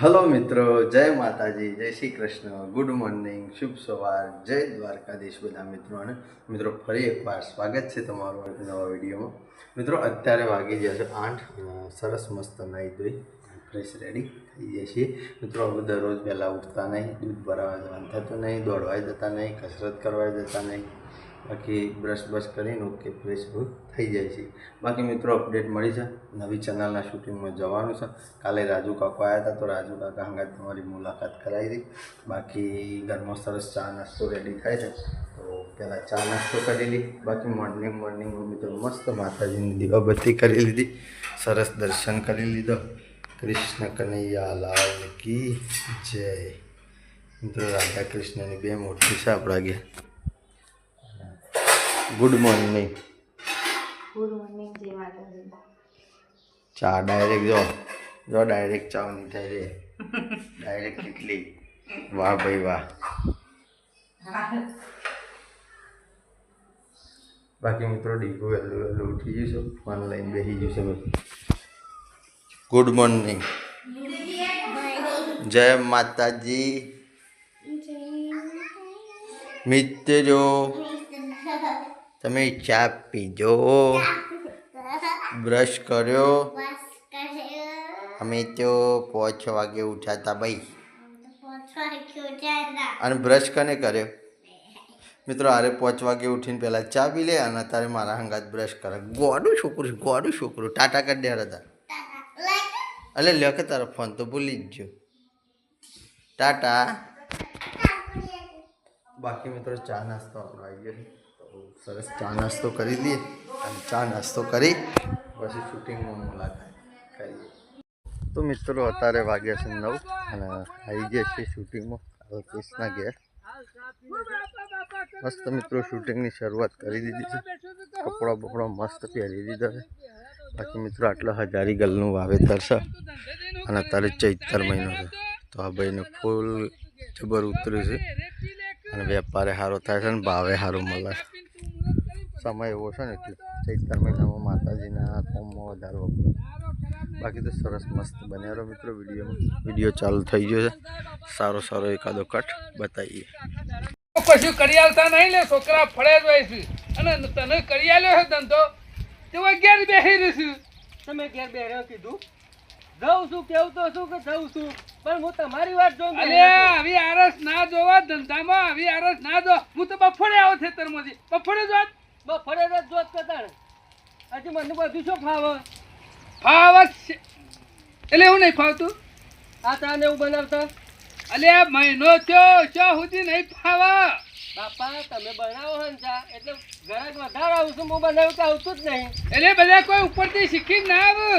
Hello મિત્રો, જય માતાજી, જય શ્રી કૃષ્ણ, ગુડ મોર્નિંગ, શુભ સવાર, જય દ્વારકાધીશ બધા મિત્રોને. મિત્રો ફરી એકવાર સ્વાગત છે તમારું નવા વિડીયોમાં. મિત્રો અત્યારે વાગી ગયા છે 8. સરસ મસ્ત નાહી ધોઈ ફ્રેશ રેડી થઈ જાય છીએ. મિત્રો હવે દરરોજ પહેલાં ઉઠતા નહીં, દૂધ ભરાવા જવાનું થતું નહીં, દોડવા જતા નહીં, કસરત કરવા જતા નહીં. બાકી બ્રશ કરીને ઓકે ફ્રેશ થઈ જાય છે. બાકી મિત્રો અપડેટ મળી છે, નવી ચેનલના શૂટિંગમાં જવાનું છે. કાલે રાજુ કાકો આવ્યા હતા તો રાજુ કાકા હંગાત તમારી મુલાકાત કરાવી હતી. બાકી ઘરમાં સરસ ચા નાસ્તો રેડી થાય છે તો પહેલાં ચા નાસ્તો કરી લીધી. બાકી મોર્નિંગમાં મિત્રો મસ્ત માતાજીની દીવાબત્તી કરી લીધી, સરસ દર્શન કરી લીધો. કૃષ્ણ કનૈયા લાલ કી જય. મિત્રો રાધા કૃષ્ણની બે મૂર્તિ છે આપણા ઘેર. Good morning. ગુડ મોર્નિંગ, જય માતાજી. ચા ડાયરેક્ટ જો ડાયરેક્ટ ચા નહીં થાય રે, ડાયરેક્ટ કેટલી. વાહ ભાઈ વાહ. બાકી મિત્રો ડીકુ વહેલું ઉઠી જઈશું, ફોન લઈને બેસી જઈશું. ગુડ મોર્નિંગ, જય માતાજી. મિત્રો તમે ચા પીજો, બ્રશ કર્યો. અમે તો 5 વાગે ઉઠ્યા હતા ભાઈ. અને બ્રશ કને કર્યો મિત્રો? અરે 5 વાગે ઉઠીને પહેલાં ચા પી લે અને અત્યારે મારા હંગાત બ્રશ કરે. ગોડું છોકરું ટાટા કરી દે હતા. એટલે લ્યો કે તારો ફોન તો ભૂલી જ ગયો. ટાટા. બાકી મિત્રો ચા નાસ્તો આપણો આવી ગયો છે. સરસ ચા નાસ્તો કરી લઈએ અને ચા નાસ્તો કરી પછી શૂટિંગમાં મુલાકાત કરીએ. તો મિત્રો અત્યારે વાગ્યા છે 9 અને આવી ગયા છે શૂટિંગમાં અલ્પેશના ઘેર. મસ્ત મિત્રો શૂટિંગની શરૂઆત કરી દીધી છે. કપડો મસ્ત પહેરી દીધો છે. બાકી મિત્રો આટલા હજારી ગલનું વાવેતર છે અને અત્યારે ચૈતર મહિનો છે તો આ ભાઈને ફૂલ જબર ઉતર્યું છે અને વેપારે સારો થાય છે ને ભાવે સારું મળે છે. સમય એવો છે ને એટલે ચૈતર મહિનામાં માતાજીના કોમમાં વધારે વપરાય. બાકી તો સરસ મસ્ત બન્યા રહો મિત્રો. વિડીયો ચાલુ થઈ ગયો છે. સારો એકાદો કટ બતાવીએ. કશું કરી આવતા નહીં લે, છોકરા ફળે જ હોય છે અને તને કરી આલ્યો છે ધંધો તે ઘેર બેસી રહીશું. તમે ઘેર બેહ્યો કીધું જાઉં છું, કેવું તો શું કે જાઉં છું, પણ હું તમારી વાત જોઉં. અરે આવી આરસ ના જોવા ધંધામાં, આવી આરસ ના જો. હું તો બફોડે આવો ખેતરમાંથી, બફોડે જોત બફરે જ જોત કરતા હજી મને બધું શું ફાવે એટલે એવું નહીં ફાવતું. આ તાને એવું બનાવતા અલે આ મહિનો થયો ચા સુધી નહીં ફાવા. બાપા તમે બનાવો હે ને ચા એટલે ઘરે વધારે આવું છું, હું બનાવું તો આવતું જ નહીં. એટલે બધા કોઈ ઉપરથી શીખી ના આવે,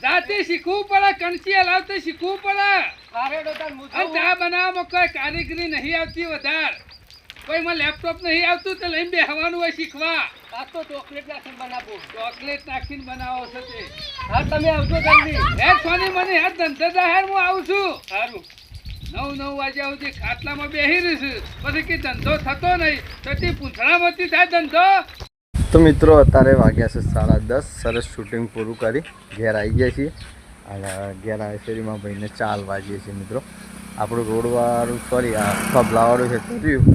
જાતે શીખવું પડે, કણસી હલાવતે શીખવું પડે. આરેડો તાર અને મૂછો ચા બનાવવામાં કોઈ કારીગરી નહીં આવતી વધારે, કોઈમાં લેપટોપ નહીં આવતું તો લઈને બેસવાનું હોય શીખવા. આ તો ચોકલેટ નાખીને બનાવું. ચોકલેટ નાખીને બનાવો છો તે. હા તમે આવજો જલ્દી. હેર સોની મને હેર ધંધા હેર હું આવું છું. સારું 9 વાગ્યા સુધી ખાટલામાં બેસી રહીશું, પછી કે ધંધો થતો નહીં તો તે પૂંછડામાંથી થાય ધંધો. તો મિત્રો અત્યારે વાગ્યા છે 10:30. સરસ શૂટિંગ પૂરું કરી ઘેર આવી ગયા છીએ અને ઘેર આવે શેરીમાં ભાઈને ચાલ વાગીએ છીએ. મિત્રો આપણું રોડવાળું સોરી આ કબલાવાળું છે તો રહ્યું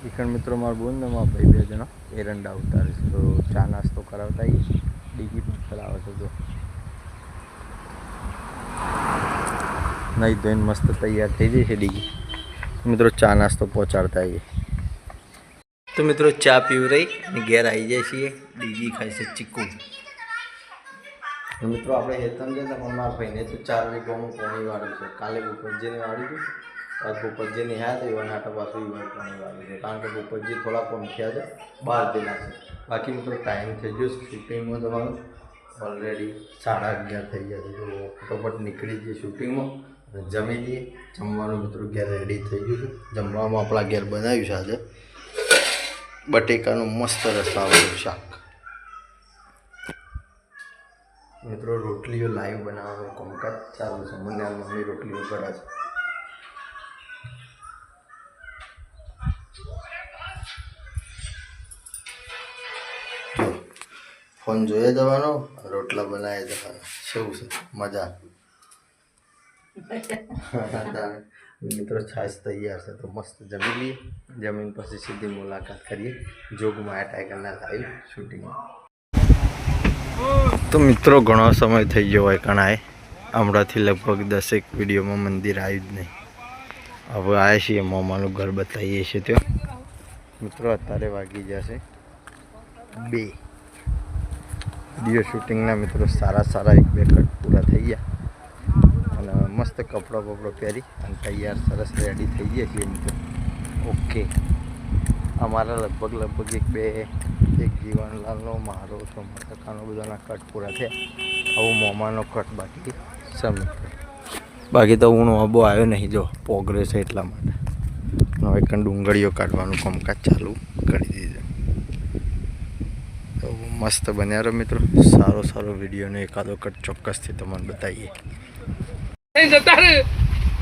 ઈકણ મિત્રો મારા બોન ને મારા ભાઈ 2 જણા એરંડા ઉતારે છે તો ચા નાસ્તો કરાવતા આવીએ. ડીગી પણ ચલાવે છે તો નહીં ધોઈને મસ્ત તૈયાર થઈ જાય છે ડીગી. મિત્રો ચા નાસ્તો પહોંચાડતા આવીએ. તો મિત્રો ચા પીવું રહી અને ઘેર આવી જાય છીએ. ડીગી ખાય છે ચીકુ. મિત્રો આપણે હેતમ છે પણ મારા ભાઈને તો 4 વીઘાનું પાણી વાળ્યું છે. કાલે ભૂપતજીને વાળ્યું હતું, આજ ભૂપતજીની હા તો એવા નાટા પાછું એવા પાણી વાળ્યું છે કારણ કે ભૂપતજી થોડા કોમ થયા છે, બહાર ગયેલા છે. બાકી મિત્રો ટાઈમ થઈ ગયો શૂટિંગમાં તમારું ઓલરેડી 11:30 થઈ ગયા છે. તો ફટોફટ નીકળી જઈએ શૂટિંગમાં અને જમી લઈએ. જમવાનું મિત્રો ઘેર રેડી થઈ ગયું છે. જમવામાં આપણા ઘેર બનાવ્યું છે આજે બટેકાનું મસ્ત રસાવાળું શાક. મિત્રો રોટલીઓ લાઈવ બનાવવાનું કામકાજ ચાલુ છે. મને મમ્મી રોટલીઓ કરે છે. ફોન જોયા જવાનો, રોટલા બનાવી જવાના. શું છે મજા. મિત્રો છાશ તૈયાર છે તો મસ્ત જમી લઈએ. જમીન પછી સીધી મુલાકાત કરીએ જોગમાયા ટાઈગરના લાઈવ શૂટિંગમાં. તો મિત્રો ઘણો સમય થઈ ગયો હોય કણાએ હમણાંથી લગભગ 10 વિડીયોમાં મંદિર આવ્યું જ નહીં. હવે આવ્યા છીએ મામાનું ઘર બતાવીએ છીએ ત્યાં. મિત્રો અત્યારે વાગી જશે 2. વિડીયો શૂટિંગના મિત્રો સારા 1-2 કટ પૂરા થઈ ગયા અને મસ્ત કપડો પહેરી અને તૈયાર સરસ રેડી થઈ ગયા છીએ મિત્રો. ઓકે અમારા લગભગ એક જીવનલાલનો મારો સમર્થકાનો બધાના કટ પૂરા થયા. આવું મોમાનો કટ બાકી સમી બાકી તો હું આબો આવ્યો નહીં જો પ્રોગ્રેસ છે એટલા માટે હવે કંઈ ડુંગળીઓ કાઢવાનું કામકાજ ચાલુ કરી દીધું. તો મસ્ત બન્યા રહો મિત્રો. સારો વિડીયોનો એકાદો કટ ચોક્કસથી તમને બતાવીએ. જતા રે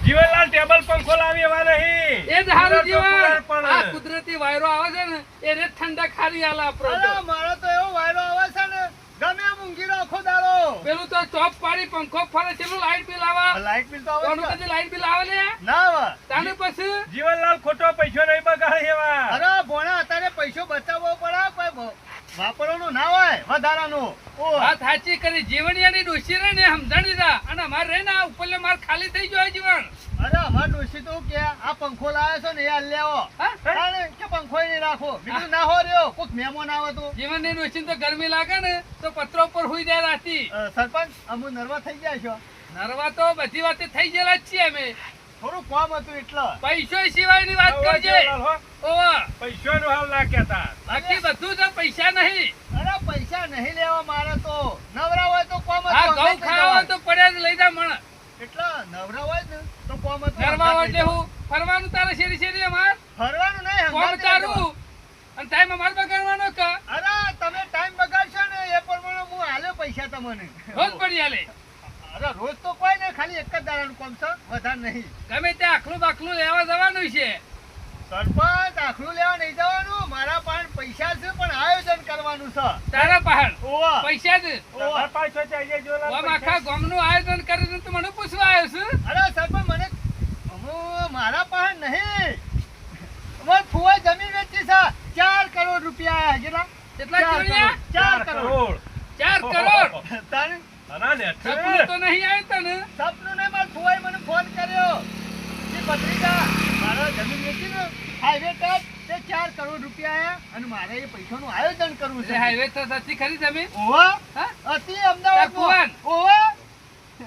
જીવનલાલ ટેબલ પંખો લાવી એવા નહીં. એ જ હારું જીવન. પણ આ કુદરતી વાયરો આવે છે ને એ રે ઠંડા ખારી આલા આપણો અરે મારો તો એવો વાયરો આવે છે ને ગમે એમ ઊંઘી રહો આખો દાડો. પેલું તો ચોપ પાડી પંખો ફરે છે લાઈટ બિલ આવે લાઈટ બિલ તો આવે કોનું છે. કદી લાઈટ બિલ આવે લે ના આવે. તાને પછી જીવનલાલ ખોટો પૈસો નહીં બગાડે એવા. અરે ભોણા અત્યારે પૈસો બચાવવો પડે કોઈ વાપરવાનું ના હોય વધારાનું. વાત સાચી કરી. જીવણિયાની ડોશી રે ને સમજણ દીધા અને અમાર રે ને ઉપરલે માર ખાલી થઈ ગયો જીવન. અરે અમાર ડોશી તો કે આ પંખો લાવ્યો છો ને એ હાલ લેવો. કે પંખો નહીં રાખો. બીજું ના હો રહ્યો કોઈક મહેમાન આવે તો. જીવનની ડોશી તો ગરમી લાગે ને તો પત્રો ઉપર હુઈ જાય રાતી. સરપંચ અમુ નર્વા થઈ ગયા છો. નરવા તો બધી વાતે થઈ ગયેલા જ છીએ અમે. થોડું કામ હતું એટલે. પૈસો સિવાયની વાત કરજે. ઓવા પૈસાનું હાલ ના કહેતા. બાકી બધું તો પૈસા નહીં. અરે પૈસા નહીં લેવા મારે તો. નવરા હોય તો કામ આ ઘઉં ખાવા હોય તો પડ્યા જ લઈ જા મણ. એટલા નવરા હોય ને તો કામ હતું. નરવા હોય એટલે હું ફરવાનું તારે શેરી અમાર ફરવાનું નહીં કોમ હંગાત તારું અને ટાઈમ અમાર બગાડવાનો કા. અરે તમે ટાઈમ બગાડશો ને એ પ્રમાણે હું આલ્યો પૈસા તમને. રોજ પડી આલે. અરે રોજ તો કોઈ નહીં ખાલી એક જ દાડાનું કામ છે વધારે નહીં. ગમે ત્યાં આખલું બાખલું લેવા જવાનું છે. સરપંચ આખલું લેવા નહીં જવાનું. મારા પાસે પૈસા છે પણ આયોજન કરવાનું છે. તારા પહાડ ઓવા પૈસા જ ઓવા પાછો ચાહીએ જોલા. આમ આખા ગામનું આયોજન કરીને તું મને પૂછવા આવ્યો છું. અરે સરપંચ મને મારા પાસે નહીં. અમાર ફુવાએ જમીન વેચી છે 4 કરોડ રૂપિયા આયા. કેટલા? કેટલા જોડ્યા? 4 કરોડ. 4 કરોડ તારે સપનું તો નહીં આવ્યું તને. સપનું ને મારા ફુવાએ મને ફોન કર્યો કે ભત્રીજા મારા જમીન વેચી ને હાઈવે ટચ તે 4 કરોડ રૂપિયા આયા અને મારે એ પૈસાનું આયોજન કરવું છે. હાઈવે તો સાચી ખરી તમે. ઓવા હા? અતિ અમદાવાદ ઓવા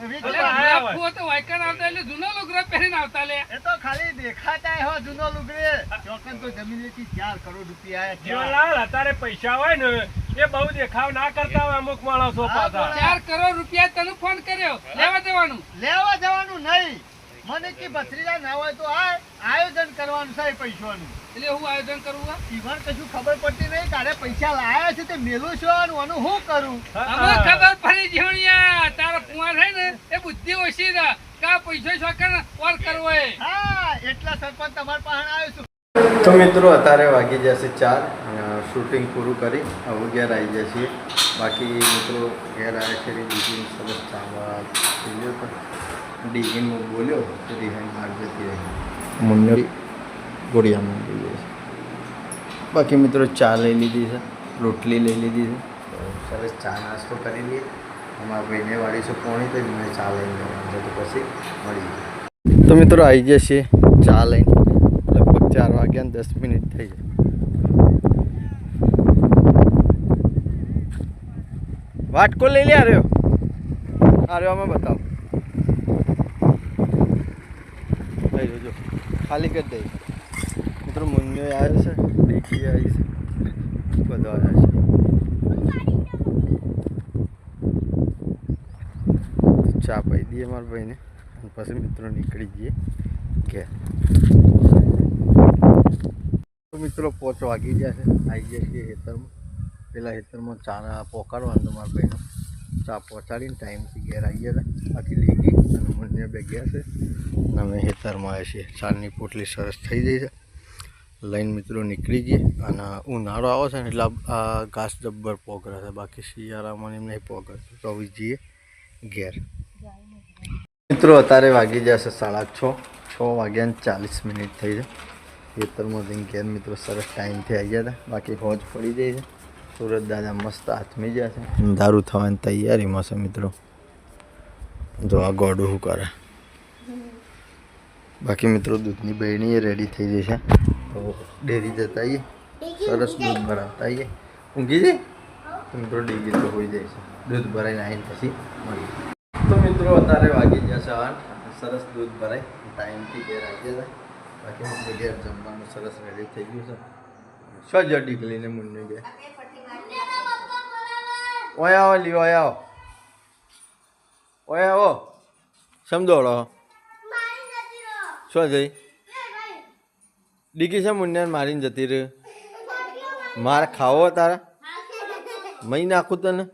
વેચી એટલે આવ્યા. આખું તો વાયકણ આવતા એટલે જૂનો લુગડો પહેરીને આવતા લે. એ તો ખાલી દેખાતા હો જૂનો લુગડે. ચોકન તો જમીન વેચી 4 કરોડ રૂપિયા આયા. જીવનલાલ અત્યારે પૈસા હોય ને એ બહુ દેખાવ ના કરતા હોય અમુક માણસો પાછા. 4 કરોડ રૂપિયા તને ફોન કર્યો લેવા દેવાનું. લેવા જવાનું નહીં. મને કે ભત્રીજા ના હોય તો આ આયોજન કરવાનું છે એ પૈસાનું. એટલે હું આયોજન કરું આ? ઈવન કશું ખબર પડતી નહીં તારે પૈસા લાયા છે તે મેલું છો અને આનું શું કરું. અમે ખબર પડી જીવણિયા તારા કુંવર છે ને એ બુદ્ધિ ઓછી છે કા પૈસો શોખન ઓર કરવો એ. હા એટલા સરપંચ તમારા પાસે આવ્યો છું. તો મિત્રો અત્યારે વાગી જશે 4 અને શૂટિંગ પૂરું કરી હવે ઘેર આવી જાય છીએ. બાકી મિત્રો ઘેર આવ્યા છે ડીજીન સરસ ચાવવા થઈ ગયો તો ડીજીનમાં બોલ્યો તો રિહાઈ બહાર જતી રહી મુન્નર ગોળિયામાં બોલી જાય છે. બાકી મિત્રો ચા લઈ લીધી છે રોટલી લઈ લીધી છે તો સરસ ચા નાસ્તો કરી લઈએ. અમારા ભાઈને વાળીશું પોણી તો મને ચા લઈને જવાનું છે તો પછી મળી જાય. તો મિત્રો આવી જશે ચા લઈને લગભગ 4 વાગ્યા 10 મિનિટ થઈ જાય. વાટકો લઈ લે આર્યો અમે બતાવો લઈ જોજો ખાલી કરી દઈ. મિત્રો મુન્યો આવ્યો છે ડીકી આવી છે બધા આવ્યા છે. ચા પાઈ દઈએ મારા ભાઈને અને પછી મિત્રો નીકળી જઈએ ઘેર. તો મિત્રો 5 વાગી જશે આવી જશે ખેતરમાં. પેલા ખેતરમાં ચા પોકાડવાનું મારા ભાઈનો ચા પહોંચાડીને ટાઈમથી ઘેર આવી ગયા બાકી લઈ ગઈ અને મને બે ગયા છે અને અમે ખેતરમાં આવ્યા છીએ. ચાની પોટલી સરસ થઈ ગઈ છે લઈને મિત્રો નીકળી જઈએ. અને ઉનાળો આવે છે ને એટલે આ ઘાસ જબ્બર પોગરે છે બાકી શિયાળામાં એમ નહીં પોગરતું તો હવે જઈએ ઘેર. મિત્રો અત્યારે વાગી જશે 6:30 થઈ છે. ખેતરમાંથી ઘેર મિત્રો સરસ ટાઈમથી આવી ગયા હતા. બાકી હોજ પડી જાય છે. સુરત દાદા મસ્ત હાથમી ગયા છે. દારૂ થવાની તૈયારીમાં છે મિત્રો. જો આ ગોડું શું કરે. બાકી મિત્રો દૂધની બહેણી રેડી થઈ ગઈ છે. તો ડેરી જતા આવીએ, સરસ દૂધ ભરાવતા આવીએ. ઊંઘી જાય તો મિત્રો ડીગી તો હોઈ જાય છે. દૂધ ભરાઈને આવીને પછી મળીએ. તો મિત્રો અત્યારે વાગી જશે 8. સરસ દૂધ ભરાય ટાઈમથી ઘેર આવી ગયા. બાકી આપણે ઘેર જમવાનું સરસ રેડી થઈ ગયું છે. શું જ ડીકલીને મુન્ને ગયા ઓય આવો લ્યો, ઓય આવો, ઓય આવો. સમજોડો શું જઈ ડીકી છે મુન્ને મારીને જતી રહ્યો. મારે ખાવો તારા મહી નાખું તને.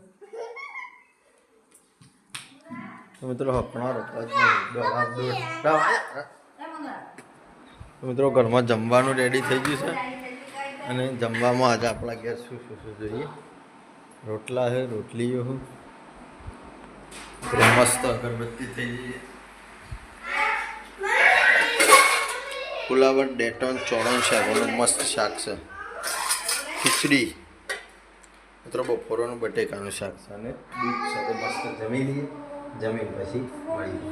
મિત્રો હપણા રોકવા જ મિત્રો ઘરમાં જમવાનું રેડી થઈ ગયું છે. અને જમવામાં આજે આપણા ઘેર શું જોઈએ. રોટલા છે, રોટલીઓ મસ્ત અગરબત્તી થઈ જઈએ. ફુલાવર ડેટોન ચોળણ શાક મસ્ત શાક છે. ખીચડી મિત્રો બપોરનું બટેકાનું શાક છે. અને દૂધ સાથે મસ્ત જમી લઈએ. જમીન પછી મળીએ.